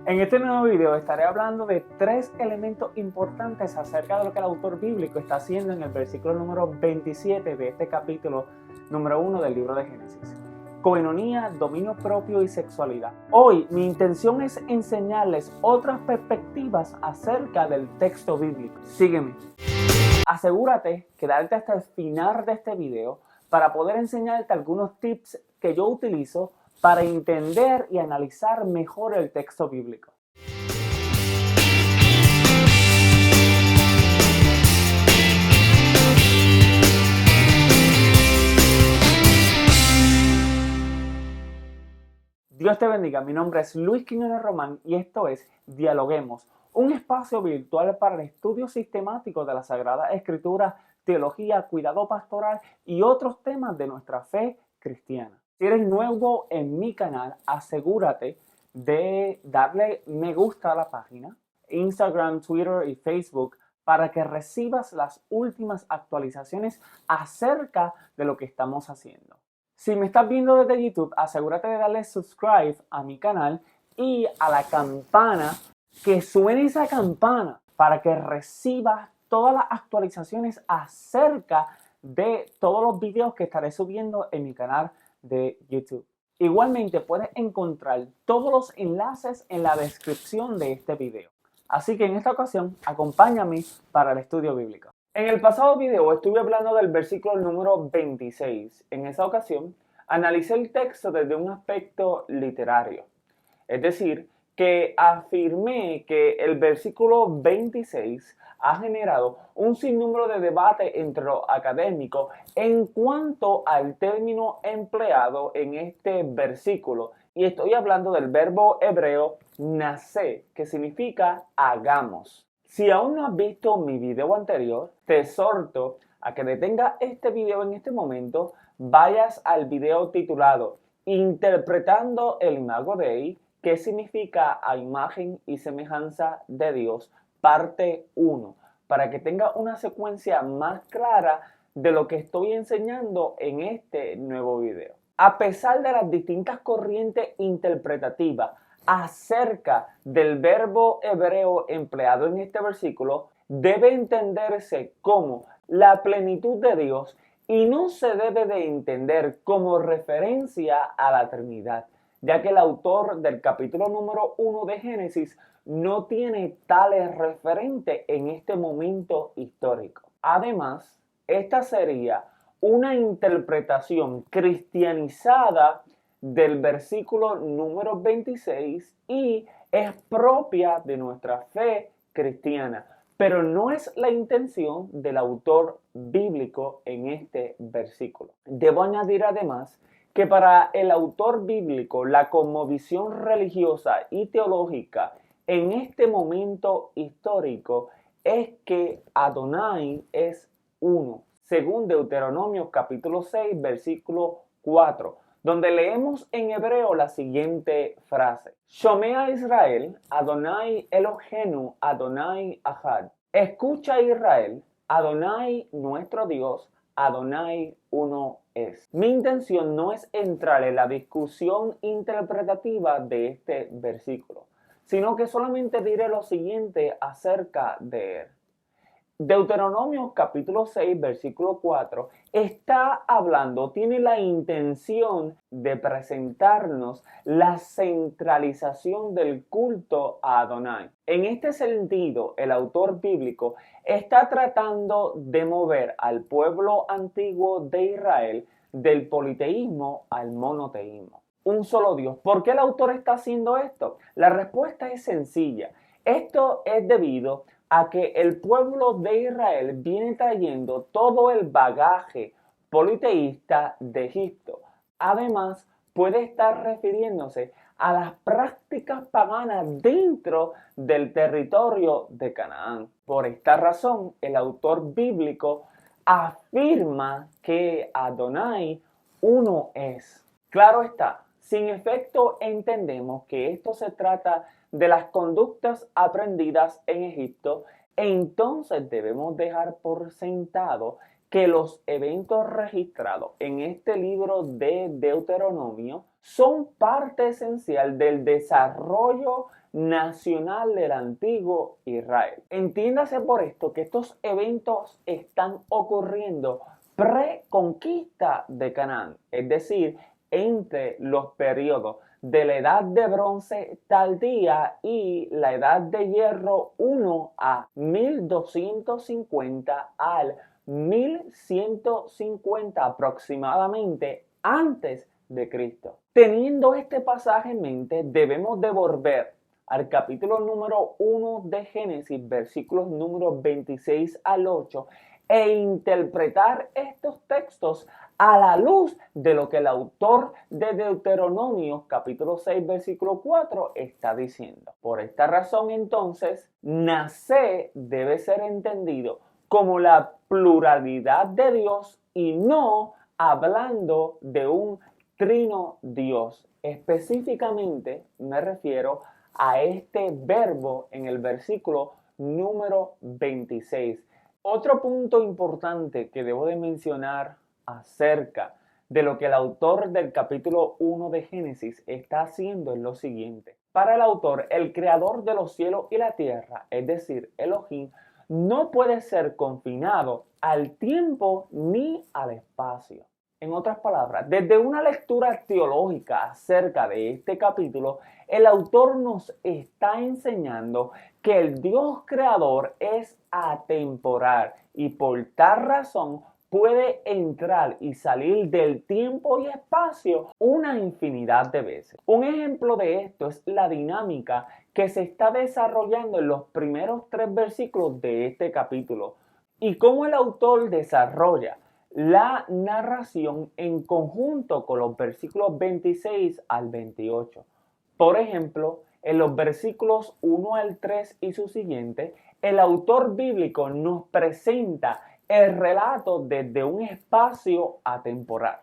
En este nuevo video estaré hablando de 3 elementos importantes acerca de lo que el autor bíblico está haciendo en el versículo número 27 de este capítulo número 1 del libro de Génesis. Coinonía, dominio propio y sexualidad. Hoy mi intención es enseñarles otras perspectivas acerca del texto bíblico. Sígueme. Asegúrate de quedarte hasta el final de este video para poder enseñarte algunos tips que yo utilizo para entender y analizar mejor el texto bíblico. Dios te bendiga, mi nombre es Luis Quiñones Román y esto es Dialoguemos, un espacio virtual para el estudio sistemático de la Sagrada Escritura, teología, cuidado pastoral y otros temas de nuestra fe cristiana. Si eres nuevo en mi canal, asegúrate de darle me gusta a la página, Instagram, Twitter y Facebook, para que recibas las últimas actualizaciones acerca de lo que estamos haciendo. Si me estás viendo desde YouTube, asegúrate de darle subscribe a mi canal y a la campana, que suene esa campana para que recibas todas las actualizaciones acerca de todos los videos que estaré subiendo en mi canal de YouTube. Igualmente puedes encontrar todos los enlaces en la descripción de este video. Así que en esta ocasión, acompáñame para el estudio bíblico. En el pasado video estuve hablando del versículo número 26. En esa ocasión, analicé el texto desde un aspecto literario. Es decir, que afirmé que el versículo 26 ha generado un sinnúmero de debate entre los académicos en cuanto al término empleado en este versículo. Y estoy hablando del verbo hebreo nacé, que significa hagamos. Si aún no has visto mi video anterior, te exhorto a que detengas este video en este momento, vayas al video titulado Interpretando el Imago Dei, que significa a imagen y semejanza de Dios, parte 1, para que tengas una secuencia más clara de lo que estoy enseñando en este nuevo video. A pesar de las distintas corrientes interpretativas acerca del verbo hebreo empleado en este versículo, debe entenderse como la plenitud de Dios y no se debe de entender como referencia a la Trinidad, ya que el autor del capítulo número 1 de Génesis no tiene tales referentes en este momento histórico. Además, esta sería una interpretación cristianizada del versículo número 26 y es propia de nuestra fe cristiana, pero no es la intención del autor bíblico en este versículo. Debo añadir además que para el autor bíblico la cosmovisión religiosa y teológica en este momento histórico es que Adonai es uno, según Deuteronomio capítulo 6, versículo 4, donde leemos en hebreo la siguiente frase: Shomea Israel, Adonai Elohenu, Adonai Ahad. Escucha Israel, Adonai nuestro Dios, Adonai uno es. Mi intención no es entrar en la discusión interpretativa de este versículo, sino que solamente diré lo siguiente acerca de él. Deuteronomio capítulo 6, versículo 4, está hablando, tiene la intención de presentarnos la centralización del culto a Adonai. En este sentido, el autor bíblico está tratando de mover al pueblo antiguo de Israel del politeísmo al monoteísmo. Un solo Dios. ¿Por qué el autor está haciendo esto? La respuesta es sencilla. Esto es debido a que el pueblo de Israel viene trayendo todo el bagaje politeísta de Egipto. Además, puede estar refiriéndose a las prácticas paganas dentro del territorio de Canaán. Por esta razón, el autor bíblico afirma que Adonai uno es. Claro está, sin efecto entendemos que esto se trata de las conductas aprendidas en Egipto, entonces debemos dejar por sentado que los eventos registrados en este libro de Deuteronomio son parte esencial del desarrollo nacional del antiguo Israel. Entiéndase por esto que estos eventos están ocurriendo pre-conquista de Canaán, es decir, entre los periodos de la edad de bronce tardía y la edad de hierro 1 a 1250 al 1150 aproximadamente antes de Cristo. Teniendo este pasaje en mente, debemos de volver al capítulo número 1 de Génesis, versículos números 26 al 8, e interpretar estos textos a la luz de lo que el autor de Deuteronomio, capítulo 6, versículo 4, está diciendo. Por esta razón, entonces, nacer debe ser entendido como la pluralidad de Dios y no hablando de un trino Dios. Específicamente me refiero a este verbo en el versículo número 26. Otro punto importante que debo de mencionar acerca de lo que el autor del capítulo 1 de Génesis está haciendo es lo siguiente. Para el autor, el creador de los cielos y la tierra, es decir, Elohim, no puede ser confinado al tiempo ni al espacio. En otras palabras, desde una lectura teológica acerca de este capítulo, el autor nos está enseñando que el Dios creador es atemporal y por tal razón puede entrar y salir del tiempo y espacio una infinidad de veces. Un ejemplo de esto es la dinámica que se está desarrollando en los primeros 3 versículos de este capítulo y cómo el autor desarrolla la narración en conjunto con los versículos 26 al 28. Por ejemplo, en los versículos 1 al 3 y su siguiente, el autor bíblico nos presenta el relato desde un espacio atemporal.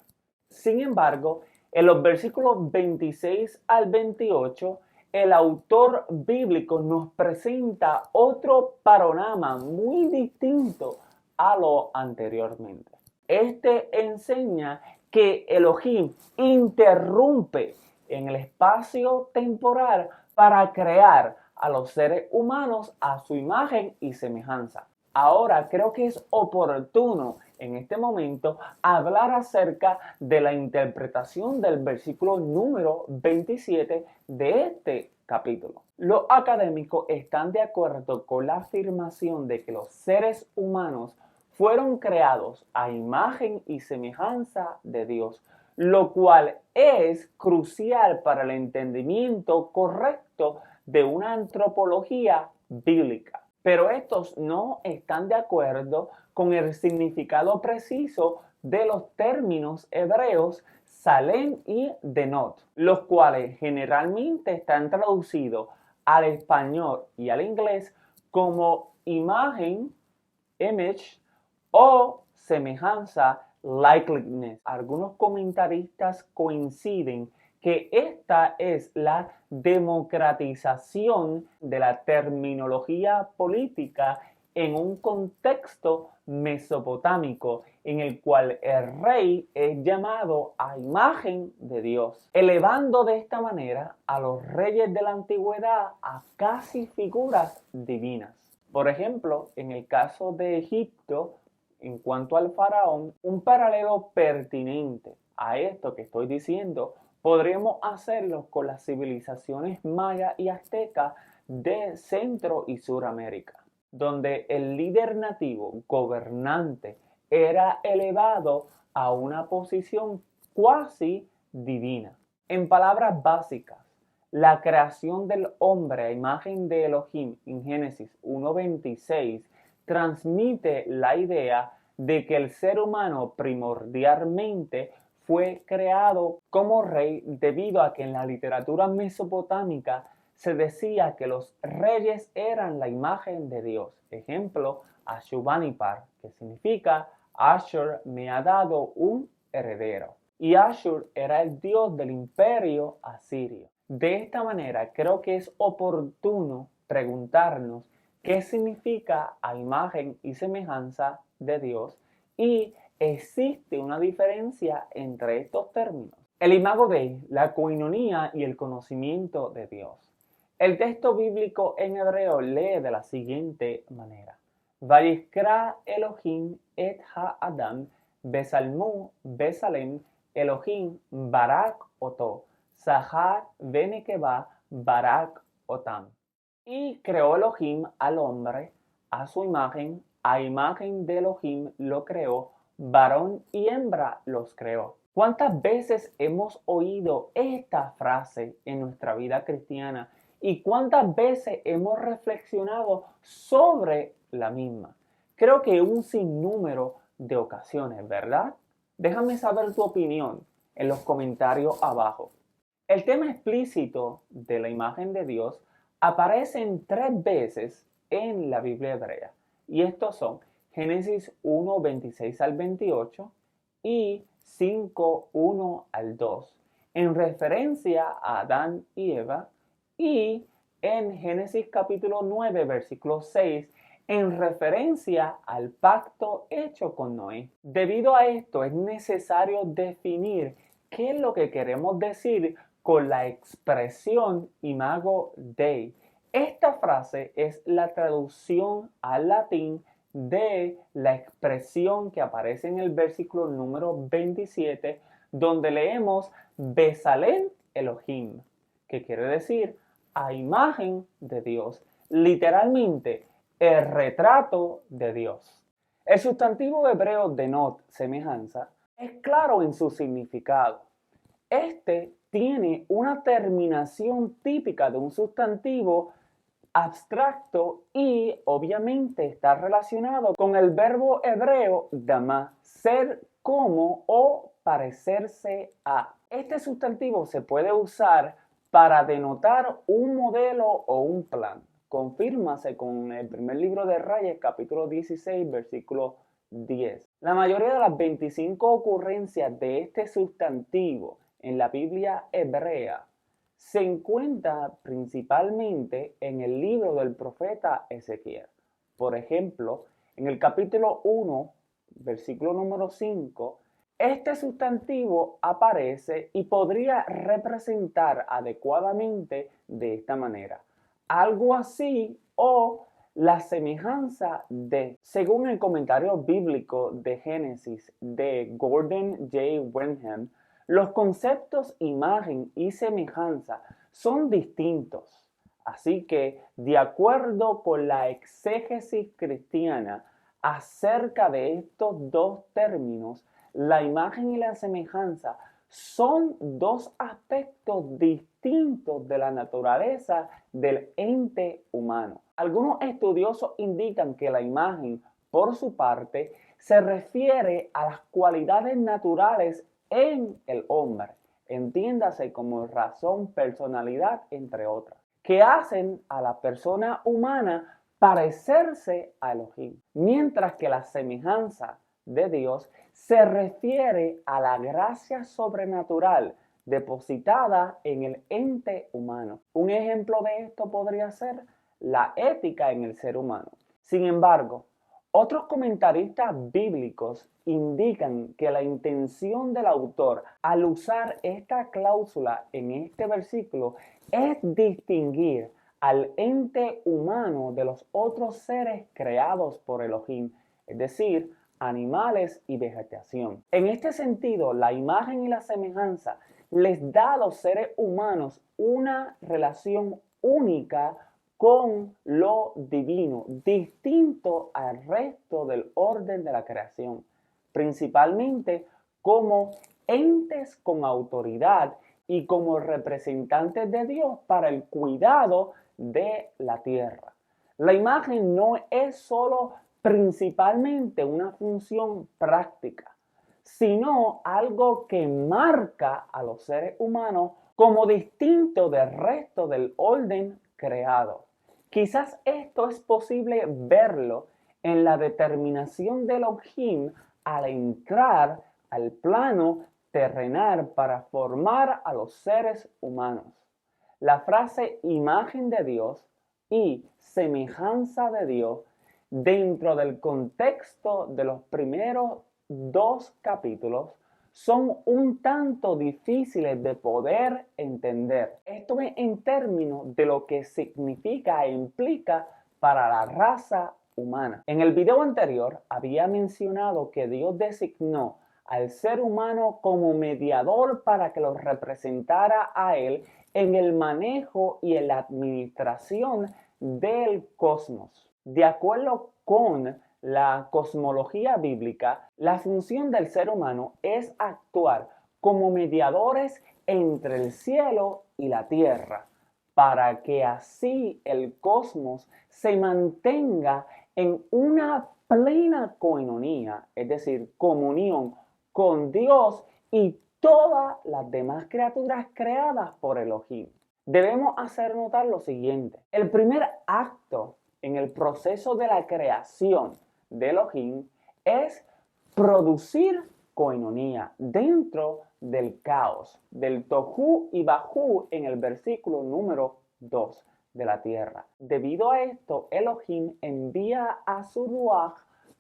Sin embargo, en los versículos 26 al 28, el autor bíblico nos presenta otro panorama muy distinto a lo anteriormente. Este enseña que Elohim interrumpe en el espacio temporal para crear a los seres humanos a su imagen y semejanza. Ahora creo que es oportuno en este momento hablar acerca de la interpretación del versículo número 27 de este capítulo. Los académicos están de acuerdo con la afirmación de que los seres humanos fueron creados a imagen y semejanza de Dios, lo cual es crucial para el entendimiento correcto de una antropología bíblica. Pero estos no están de acuerdo con el significado preciso de los términos hebreos Salem y Denot, los cuales generalmente están traducidos al español y al inglés como imagen, image, o semejanza, likeness. Algunos comentaristas coinciden que esta es la democratización de la terminología política en un contexto mesopotámico en el cual el rey es llamado a imagen de Dios, elevando de esta manera a los reyes de la antigüedad a casi figuras divinas. Por ejemplo, en el caso de Egipto, en cuanto al faraón, un paralelo pertinente a esto que estoy diciendo podríamos hacerlo con las civilizaciones maya y azteca de Centro y Suramérica, donde el líder nativo gobernante era elevado a una posición cuasi divina. En palabras básicas, la creación del hombre a imagen de Elohim en Génesis 1:26 transmite la idea de que el ser humano primordialmente fue creado como rey debido a que en la literatura mesopotámica se decía que los reyes eran la imagen de Dios. Ejemplo, Ashurbanipal, que significa Ashur me ha dado un heredero. Y Ashur era el dios del imperio asirio. De esta manera creo que es oportuno preguntarnos qué significa a imagen y semejanza de Dios y existe una diferencia entre estos términos. El imago Dei, la coinonía y el conocimiento de Dios. El texto bíblico en hebreo lee de la siguiente manera: Vayikra Elohim et ha-Adam besalmu besalem Elohim barak oto Sahar venekeba barak otam. Y creó Elohim al hombre a su imagen, a imagen de Elohim lo creó, varón y hembra los creó. ¿Cuántas veces hemos oído esta frase en nuestra vida cristiana? ¿Y cuántas veces hemos reflexionado sobre la misma? Creo que un sinnúmero de ocasiones, ¿verdad? Déjame saber tu opinión en los comentarios abajo. El tema explícito de la imagen de Dios aparece 3 veces en la Biblia hebrea. Y estos son Génesis 1, 26 al 28 y 5, 1 al 2, en referencia a Adán y Eva, y en Génesis capítulo 9, versículo 6, en referencia al pacto hecho con Noé. Debido a esto es necesario definir qué es lo que queremos decir con la expresión imago Dei. Esta frase es la traducción al latín de la expresión que aparece en el versículo número 27, donde leemos Besalem Elohim, que quiere decir a imagen de Dios, literalmente el retrato de Dios. El sustantivo hebreo denot, semejanza, es claro en su significado. Este tiene una terminación típica de un sustantivo abstracto y obviamente está relacionado con el verbo hebreo dama, ser como o parecerse a. Este sustantivo se puede usar para denotar un modelo o un plan. Confírmase con el primer libro de Reyes, capítulo 16, versículo 10. La mayoría de las 25 ocurrencias de este sustantivo en la Biblia hebrea se encuentra principalmente en el libro del profeta Ezequiel. Por ejemplo, en el capítulo 1, versículo número 5, este sustantivo aparece y podría representar adecuadamente de esta manera: algo así o la semejanza de. Según el comentario bíblico de Génesis de Gordon J. Wenham, los conceptos imagen y semejanza son distintos. Así que, de acuerdo con la exégesis cristiana acerca de estos dos términos, la imagen y la semejanza son dos aspectos distintos de la naturaleza del ente humano. Algunos estudiosos indican que la imagen, por su parte, se refiere a las cualidades naturales en el hombre, entiéndase como razón, personalidad, entre otras, que hacen a la persona humana parecerse a Elohim, mientras que la semejanza de Dios se refiere a la gracia sobrenatural depositada en el ente humano. Un ejemplo de esto podría ser la ética en el ser humano. Sin embargo, otros comentaristas bíblicos indican que la intención del autor al usar esta cláusula en este versículo es distinguir al ente humano de los otros seres creados por Elohim, es decir, animales y vegetación. En este sentido, la imagen y la semejanza les da a los seres humanos una relación única con lo divino, distinto al resto del orden de la creación, principalmente como entes con autoridad y como representantes de Dios para el cuidado de la tierra. La imagen no es solo principalmente una función práctica, sino algo que marca a los seres humanos como distinto del resto del orden creado. Quizás esto es posible verlo en la determinación de Elohim al entrar al plano terrenal para formar a los seres humanos. La frase imagen de Dios y semejanza de Dios dentro del contexto de los primeros 2 capítulos son un tanto difíciles de poder entender. Esto es en términos de lo que significa e implica para la raza humana. En el video anterior había mencionado que Dios designó al ser humano como mediador para que lo representara a Él en el manejo y en la administración del cosmos. De acuerdo con la cosmología bíblica, la función del ser humano es actuar como mediadores entre el cielo y la tierra, para que así el cosmos se mantenga en una plena coinonía, es decir, comunión con Dios y todas las demás criaturas creadas por Elohim. Debemos hacer notar lo siguiente: el primer acto en el proceso de la creación de Elohim es producir coinonía dentro del caos, del tohu y bajú en el versículo número 2 de la tierra. Debido a esto, Elohim envía a su ruaj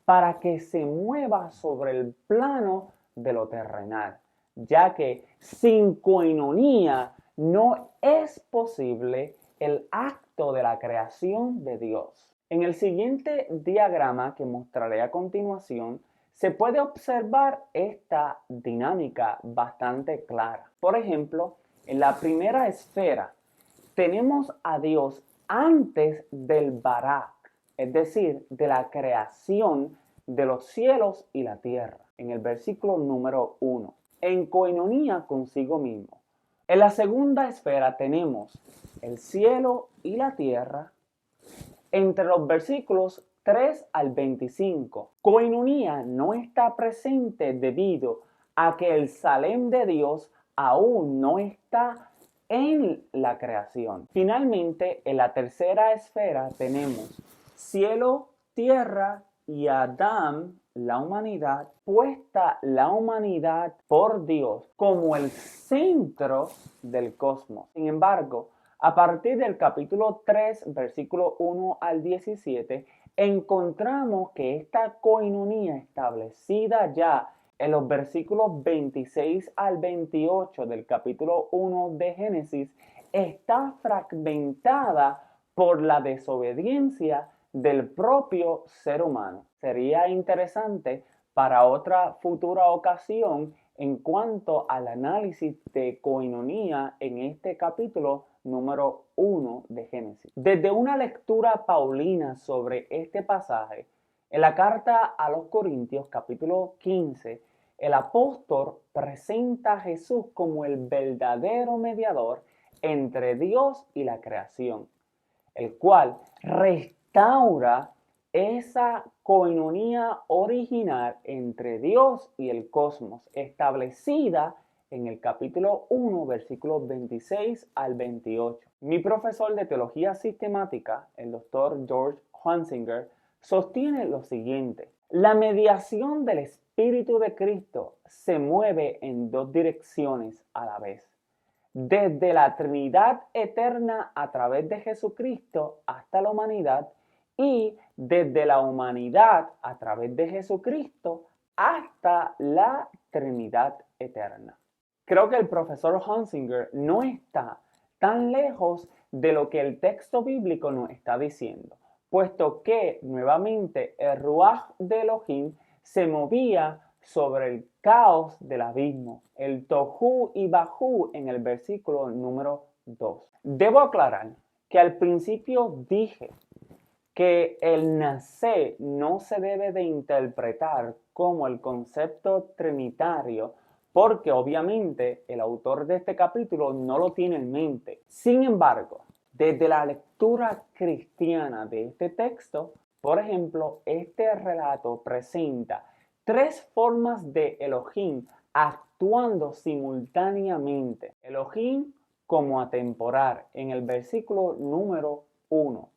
para que se mueva sobre el plano de lo terrenal, ya que sin coinonía no es posible el acto de la creación de Dios. En el siguiente diagrama que mostraré a continuación, se puede observar esta dinámica bastante clara. Por ejemplo, en la primera esfera tenemos a Dios antes del Barak, es decir, de la creación de los cielos y la tierra, en el versículo número 1, en coinonía consigo mismo. En la segunda esfera tenemos el cielo y la tierra entre los versículos 3 al 25. Coinonía no está presente debido a que el Salem de Dios aún no está en la creación. Finalmente, en la tercera esfera tenemos cielo, tierra y Adán, la humanidad, puesta la humanidad por Dios como el centro del cosmos. Sin embargo, a partir del capítulo 3, versículo 1 al 17, encontramos que esta coinonía establecida ya en los versículos 26 al 28 del capítulo 1 de Génesis está fragmentada por la desobediencia del propio ser humano. Sería interesante para otra futura ocasión en cuanto al análisis de coinonía en este capítulo número 1 de Génesis. Desde una lectura paulina sobre este pasaje, en la carta a los Corintios capítulo 15, el apóstol presenta a Jesús como el verdadero mediador entre Dios y la creación, el cual restaura esa coinonía original entre Dios y el cosmos, establecida en el capítulo 1, versículos 26 al 28. Mi profesor de teología sistemática, el doctor George Hunsinger, sostiene lo siguiente: la mediación del Espíritu de Cristo se mueve en dos direcciones a la vez. Desde la Trinidad eterna a través de Jesucristo hasta la humanidad, y desde la humanidad a través de Jesucristo hasta la Trinidad eterna. Creo que el profesor Hunsinger no está tan lejos de lo que el texto bíblico nos está diciendo, puesto que nuevamente el ruaj de Elohim se movía sobre el caos del abismo, el tohu y bajú en el versículo número 2. Debo aclarar que al principio dije que el nacer no se debe de interpretar como el concepto trinitario, porque obviamente el autor de este capítulo no lo tiene en mente. Sin embargo, desde la lectura cristiana de este texto, por ejemplo, este relato presenta tres formas de Elohim actuando simultáneamente. Elohim como atemporal en el versículo número 1.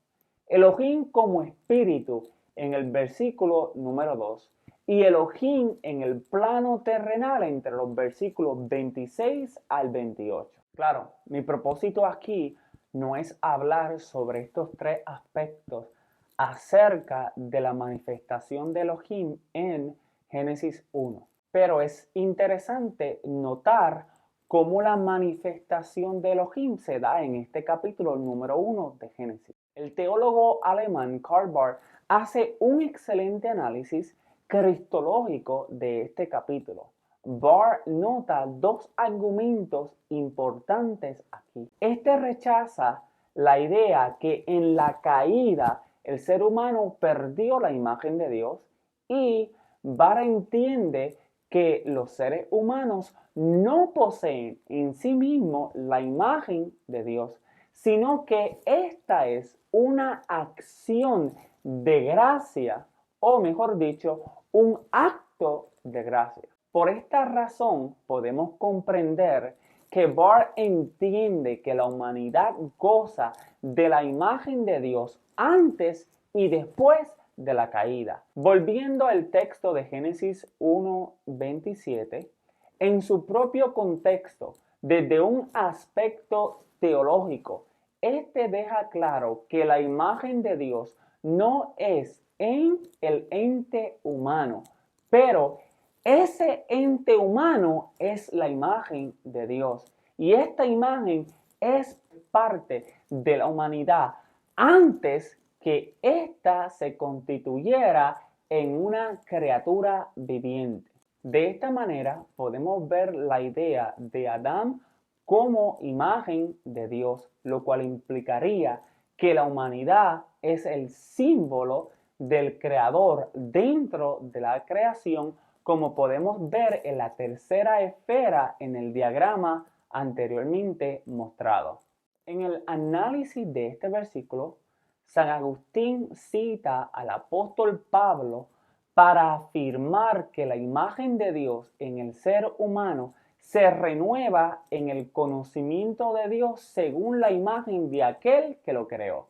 Elohim como espíritu en el versículo número 2. Y Elohim en el plano terrenal entre los versículos 26 al 28. Claro, mi propósito aquí no es hablar sobre estos tres aspectos acerca de la manifestación de Elohim en Génesis 1. Pero es interesante notar cómo la manifestación de Elohim se da en este capítulo número 1 de Génesis. El teólogo alemán Karl Barth hace un excelente análisis cristológico de este capítulo. Barth nota dos argumentos importantes aquí. Este rechaza la idea que en la caída el ser humano perdió la imagen de Dios y Barth entiende que los seres humanos no poseen en sí mismos la imagen de Dios, sino que esta es una acción de gracia, o mejor dicho, un acto de gracia. Por esta razón podemos comprender que Barth entiende que la humanidad goza de la imagen de Dios antes y después de la caída. Volviendo al texto de Génesis 1:27, en su propio contexto, desde un aspecto teológico, este deja claro que la imagen de Dios no es en el ente humano, pero ese ente humano es la imagen de Dios. Y esta imagen es parte de la humanidad antes que ésta se constituyera en una criatura viviente. De esta manera podemos ver la idea de Adán como imagen de Dios, lo cual implicaría que la humanidad es el símbolo del Creador dentro de la creación, como podemos ver en la tercera esfera en el diagrama anteriormente mostrado. En el análisis de este versículo, San Agustín cita al apóstol Pablo para afirmar que la imagen de Dios en el ser humano se renueva en el conocimiento de Dios según la imagen de aquel que lo creó.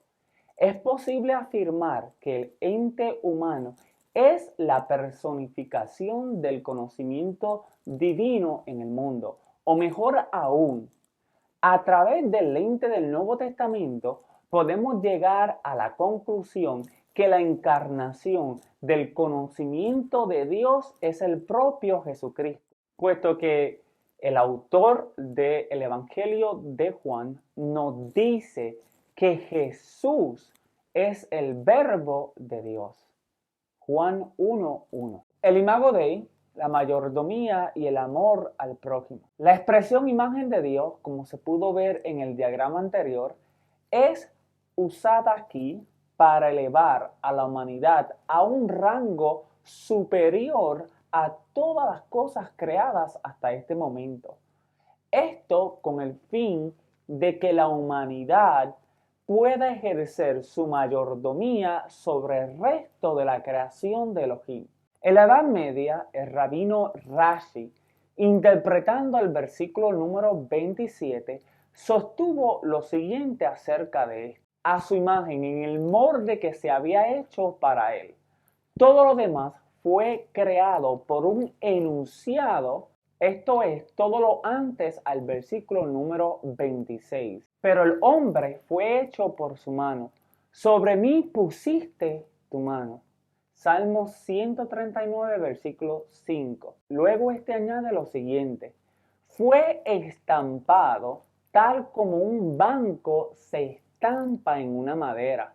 Es posible afirmar que el ente humano es la personificación del conocimiento divino en el mundo, o mejor aún, a través del lente del Nuevo Testamento podemos llegar a la conclusión que la encarnación del conocimiento de Dios es el propio Jesucristo, puesto que el autor del Evangelio de Juan nos dice que Jesús es el verbo de Dios. Juan 1:1. El Imago Dei, la mayordomía y el amor al prójimo. La expresión imagen de Dios, como se pudo ver en el diagrama anterior, es usada aquí para elevar a la humanidad a un rango superior a todas las cosas creadas hasta este momento. Esto con el fin de que la humanidad pueda ejercer su mayordomía sobre el resto de la creación de Elohim. En la Edad Media, el rabino Rashi, interpretando el versículo número 27, sostuvo lo siguiente acerca de esto: a su imagen en el molde que se había hecho para él. Todo lo demás fue creado por un enunciado, esto es, todo lo antes al versículo número 26. Pero el hombre fue hecho por su mano. Sobre mí pusiste tu mano. Salmo 139, versículo 5. Luego añade lo siguiente: fue estampado tal como un banco se estampa en una madera.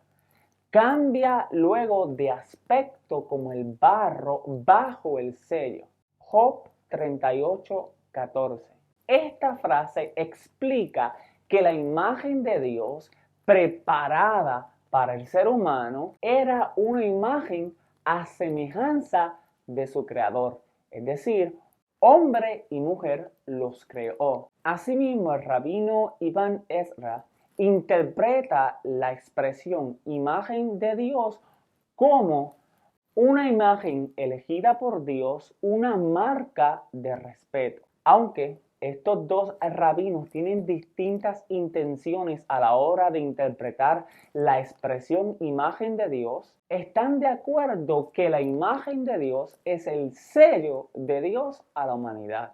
Cambia luego de aspecto como el barro bajo el sello. Job 38:14. Esta frase explica que la imagen de Dios preparada para el ser humano era una imagen a semejanza de su creador, es decir, hombre y mujer los creó. Asimismo, el rabino Ibn Ezra interpreta la expresión imagen de Dios como una imagen elegida por Dios, una marca de respeto. Aunque estos dos rabinos tienen distintas intenciones a la hora de interpretar la expresión imagen de Dios, están de acuerdo que la imagen de Dios es el sello de Dios a la humanidad.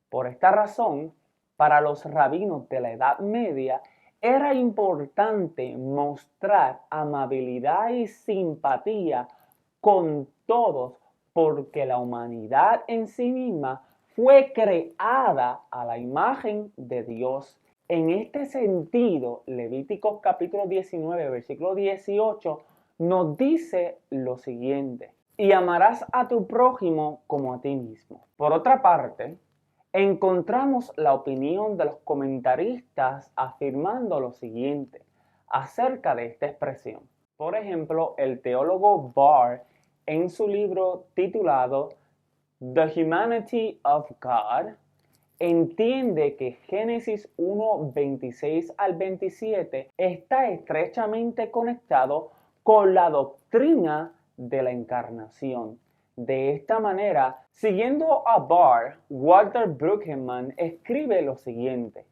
Por esta razón, para los rabinos de la Edad Media, era importante mostrar amabilidad y simpatía con todos porque la humanidad en sí misma fue creada a la imagen de Dios. En este sentido, Levíticos capítulo 19, versículo 18, nos dice lo siguiente: y amarás a tu prójimo como a ti mismo. Por otra parte, encontramos la opinión de los comentaristas afirmando lo siguiente acerca de esta expresión. Por ejemplo, el teólogo Barr, en su libro titulado The Humanity of God, entiende que Génesis 1, 26 al 27 está estrechamente conectado con la doctrina de la encarnación. De esta manera, siguiendo a Barr, Walter Brueggemann escribe lo siguiente: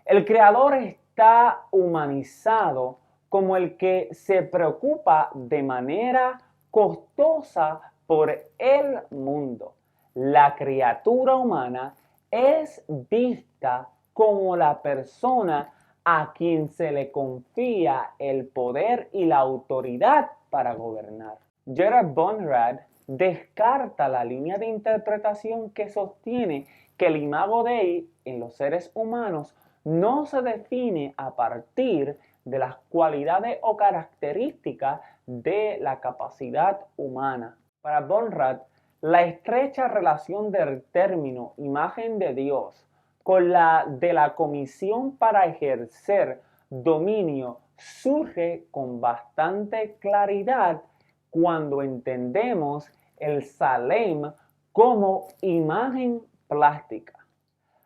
el Creador está humanizado como el que se preocupa de manera costosa por el mundo. La criatura humana es vista como la persona a quien se le confía el poder y la autoridad para gobernar. Gerard Bonrad descarta la línea de interpretación que sostiene que el imago Dei en los seres humanos no se define a partir de las cualidades o características de la capacidad humana. Para Bonrad, la estrecha relación del término imagen de Dios con la de la comisión para ejercer dominio surge con bastante claridad cuando entendemos el Salem como imagen plástica,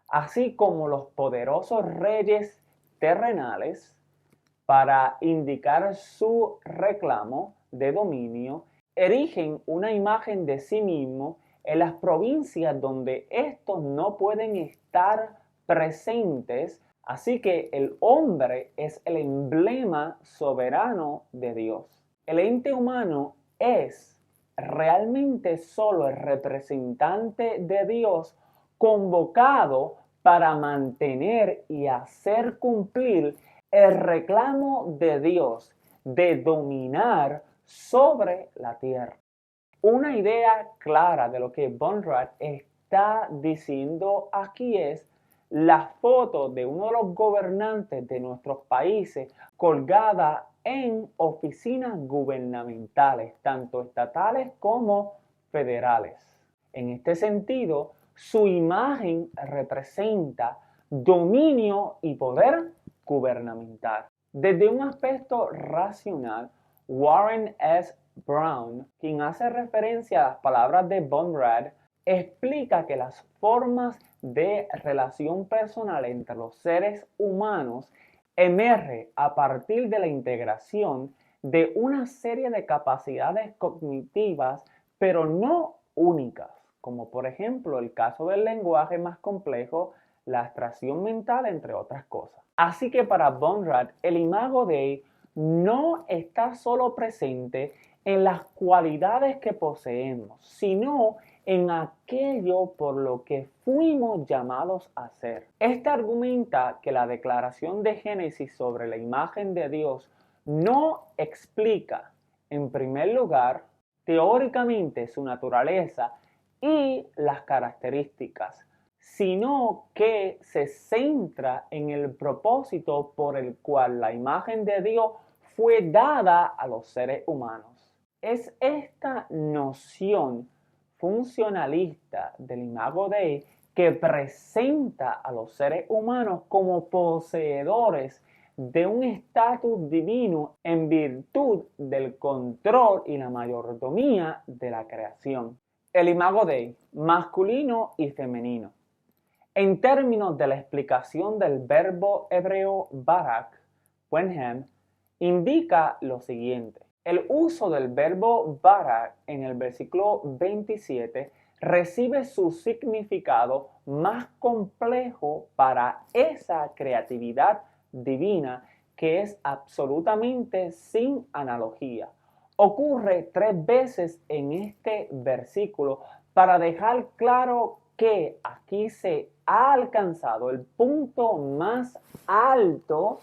así como los poderosos reyes terrenales, para indicar su reclamo de dominio, erigen una imagen de sí mismo en las provincias donde estos no pueden estar presentes, así que el hombre es el emblema soberano de Dios. El ente humano es realmente solo el representante de Dios convocado para mantener y hacer cumplir el reclamo de Dios de dominar sobre la tierra. Una idea clara de lo que Bonrad está diciendo aquí es la foto de uno de los gobernantes de nuestros países colgada en oficinas gubernamentales, tanto estatales como federales. En este sentido, su imagen representa dominio y poder gubernamental. Desde un aspecto racional, Warren S. Brown, quien hace referencia a las palabras de Bonrad, explica que las formas de relación personal entre los seres humanos emerge a partir de la integración de una serie de capacidades cognitivas, pero no únicas, como por ejemplo el caso del lenguaje más complejo, la abstracción mental, entre otras cosas. Así que para Bonrad, el imago Dei no está solo presente en las cualidades que poseemos, sino en aquello por lo que fuimos llamados a ser. Este argumenta que la declaración de Génesis sobre la imagen de Dios no explica, en primer lugar, teóricamente su naturaleza y las características, sino que se centra en el propósito por el cual la imagen de Dios fue dada a los seres humanos. Es esta noción funcionalista del imago Dei que presenta a los seres humanos como poseedores de un estatus divino en virtud del control y la mayordomía de la creación. El imago Dei, masculino y femenino. En términos de la explicación del verbo hebreo barak, Wenham, indica lo siguiente. El uso del verbo barak en el versículo 27 recibe su significado más complejo para esa creatividad divina que es absolutamente sin analogía. Ocurre 3 veces en este versículo para dejar claro que aquí se ha alcanzado el punto más alto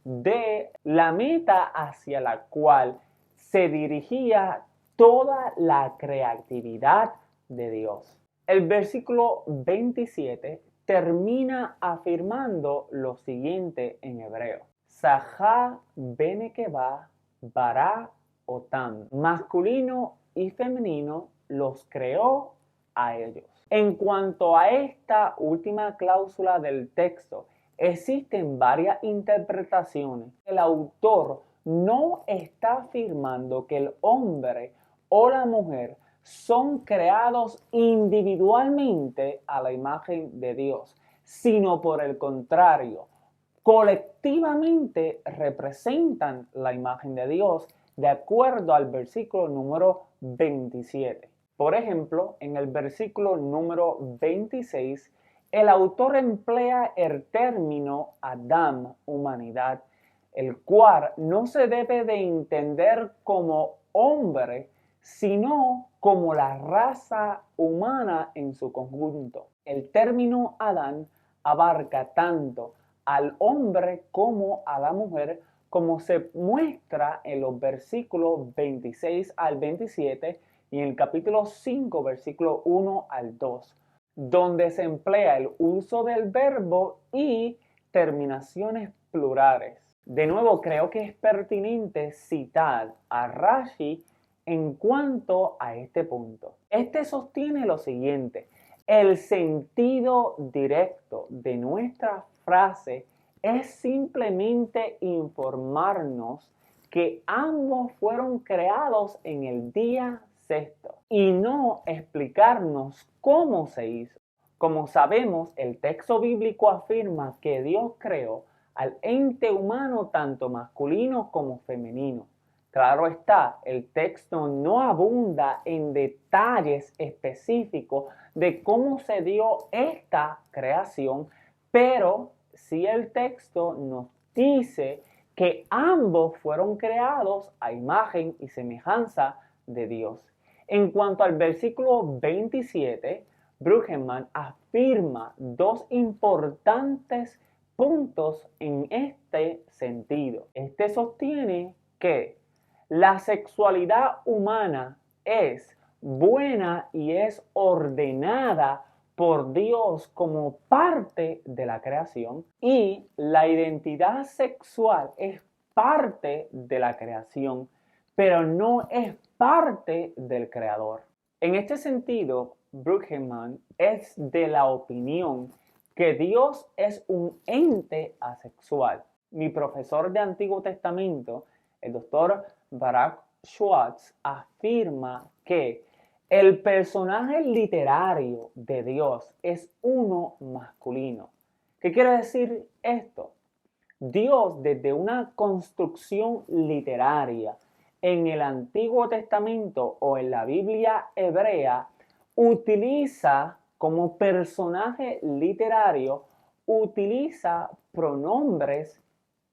de la meta hacia la cual se dirigía toda la creatividad de Dios. El versículo 27 termina afirmando lo siguiente en hebreo. Sahá benekeba bara otam. Masculino y femenino los creó a ellos. En cuanto a esta última cláusula del texto, existen varias interpretaciones. El autor no está afirmando que el hombre o la mujer son creados individualmente a la imagen de Dios, sino por el contrario, colectivamente representan la imagen de Dios de acuerdo al versículo número 27. Por ejemplo, en el versículo número 26, el autor emplea el término Adam, humanidad, el cual no se debe de entender como hombre, sino como la raza humana en su conjunto. El término Adán abarca tanto al hombre como a la mujer, como se muestra en los versículos 26 al 27 y en el capítulo 5, versículo 1 al 2, donde se emplea el uso del verbo y terminaciones plurales. De nuevo, creo que es pertinente citar a Rashi en cuanto a este punto. Este sostiene lo siguiente: el sentido directo de nuestra frase es simplemente informarnos que ambos fueron creados en el día sexto y no explicarnos cómo se hizo. Como sabemos, el texto bíblico afirma que Dios creó al ente humano tanto masculino como femenino. Claro está, el texto no abunda en detalles específicos de cómo se dio esta creación, pero sí el texto nos dice que ambos fueron creados a imagen y semejanza de Dios. En cuanto al versículo 27, Brueggemann afirma dos importantes puntos en este sentido. Este sostiene que la sexualidad humana es buena y es ordenada por Dios como parte de la creación, y la identidad sexual es parte de la creación, pero no es parte del creador. En este sentido, Brueggemann es de la opinión que Dios es un ente asexual. Mi profesor de Antiguo Testamento, el doctor Barak Schwartz, afirma que el personaje literario de Dios es uno masculino. ¿Qué quiere decir esto? Dios, desde una construcción literaria en el Antiguo Testamento o en la Biblia hebrea, utiliza como personaje literario, utiliza pronombres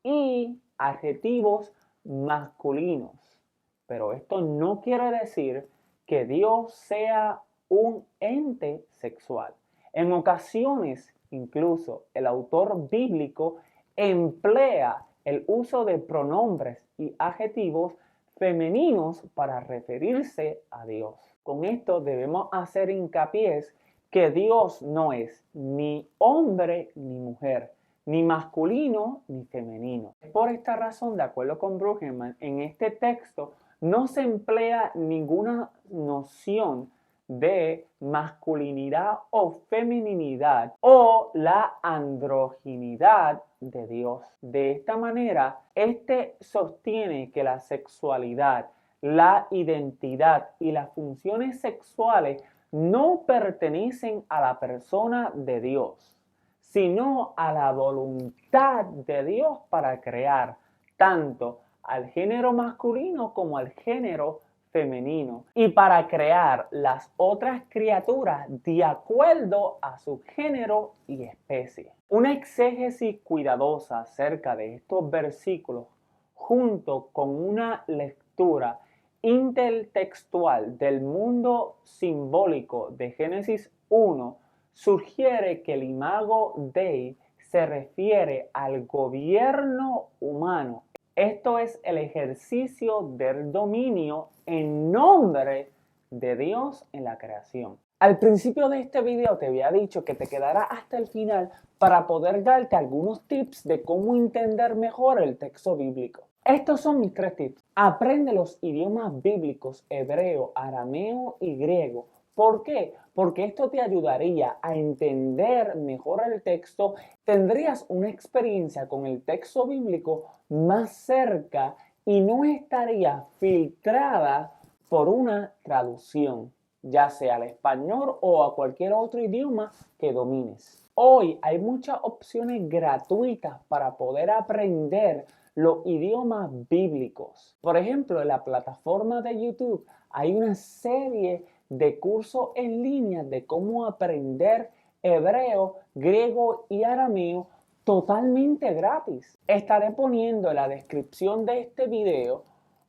y adjetivos masculinos. Pero esto no quiere decir que Dios sea un ente sexual. En ocasiones, incluso, el autor bíblico emplea el uso de pronombres y adjetivos femeninos para referirse a Dios. Con esto debemos hacer hincapié que Dios no es ni hombre ni mujer, ni masculino ni femenino. Por esta razón, de acuerdo con Brueggemann, en este texto no se emplea ninguna noción de masculinidad o feminidad o la androginidad de Dios. De esta manera, este sostiene que la sexualidad, la identidad y las funciones sexuales no pertenecen a la persona de Dios, sino a la voluntad de Dios para crear tanto al género masculino como al género femenino y para crear las otras criaturas de acuerdo a su género y especie. Una exégesis cuidadosa acerca de estos versículos, junto con una lectura intertextual del mundo simbólico de Génesis 1, sugiere que el imago Dei se refiere al gobierno humano, Esto es el ejercicio del dominio en nombre de Dios en la creación. Al principio de este video te había dicho que te quedara hasta el final para poder darte algunos tips de cómo entender mejor el texto bíblico. Estos son mis 3 tips. Aprende los idiomas bíblicos hebreo, arameo y griego. ¿Por qué? Porque esto te ayudaría a entender mejor el texto. Tendrías una experiencia con el texto bíblico más cerca y no estaría filtrada por una traducción, ya sea al español o a cualquier otro idioma que domines. Hoy hay muchas opciones gratuitas para poder aprender los idiomas bíblicos. Por ejemplo, en la plataforma de YouTube hay una serie de cursos en línea de cómo aprender hebreo, griego y arameo totalmente gratis. Estaré poniendo en la descripción de este video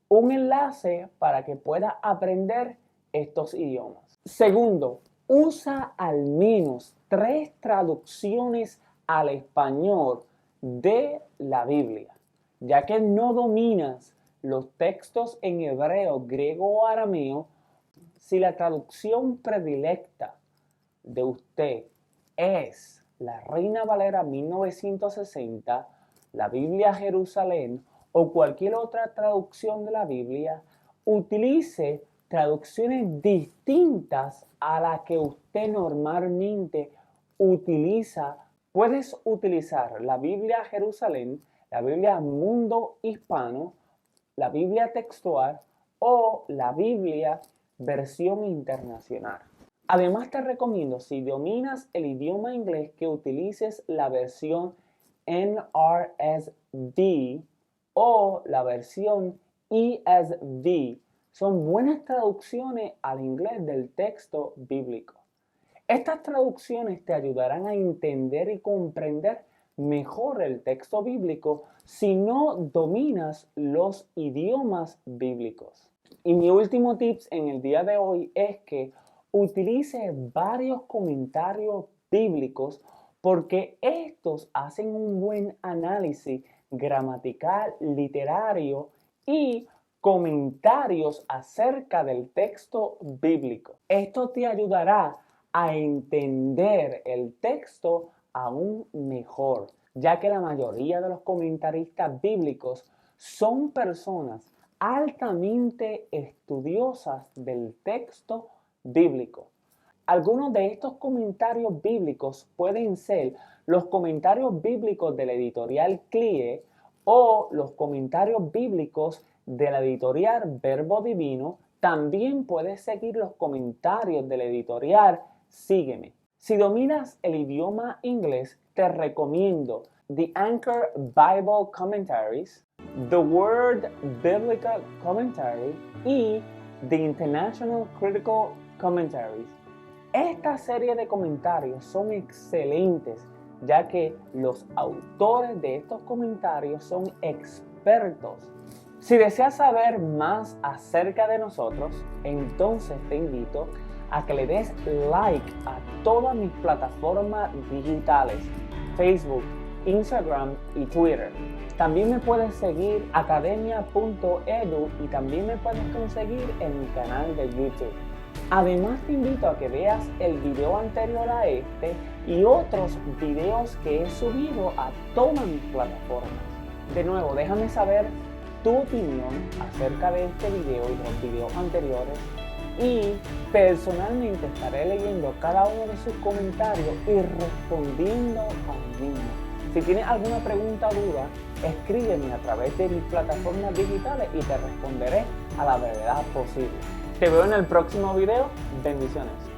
un enlace para que puedas aprender estos idiomas. Segundo, usa al menos 3 traducciones al español de la Biblia. Ya que no dominas los textos en hebreo, griego o arameo, si la traducción predilecta de usted es la Reina Valera 1960, la Biblia Jerusalén o cualquier otra traducción de la Biblia, utilice traducciones distintas a las que usted normalmente utiliza. Puedes utilizar la Biblia Jerusalén, la Biblia Mundo Hispano, la Biblia textual o la Biblia versión internacional. Además te recomiendo, si dominas el idioma inglés, que utilices la versión NRSV o la versión ESV. Son buenas traducciones al inglés del texto bíblico. Estas traducciones te ayudarán a entender y comprender mejor el texto bíblico si no dominas los idiomas bíblicos. Y mi último tips en el día de hoy es que utilice varios comentarios bíblicos, porque estos hacen un buen análisis gramatical, literario y comentarios acerca del texto bíblico. Esto te ayudará a entender el texto aún mejor, ya que la mayoría de los comentaristas bíblicos son personas altamente estudiosas del texto bíblico. Algunos de estos comentarios bíblicos pueden ser los comentarios bíblicos de la editorial CLIE o los comentarios bíblicos de la editorial Verbo Divino. También puedes seguir los comentarios de la editorial Sígueme. Si dominas el idioma inglés, te recomiendo The Anchor Bible Commentaries, The Word Biblical Commentary y The International Critical Commentaries. Esta serie de comentarios son excelentes, ya que los autores de estos comentarios son expertos. Si deseas saber más acerca de nosotros, entonces te invito a que le des like a todas mis plataformas digitales, Facebook, Instagram y Twitter. También me puedes seguir academia.edu y también me puedes conseguir en mi canal de YouTube. Además te invito a que veas el video anterior a este y otros videos que he subido a todas mis plataformas. De nuevo, déjame saber tu opinión acerca de este video y de los videos anteriores, y personalmente estaré leyendo cada uno de sus comentarios y respondiendo al mismo. Si tienes alguna pregunta o duda, escríbeme a través de mis plataformas digitales y te responderé a la brevedad posible. Te veo en el próximo video. Bendiciones.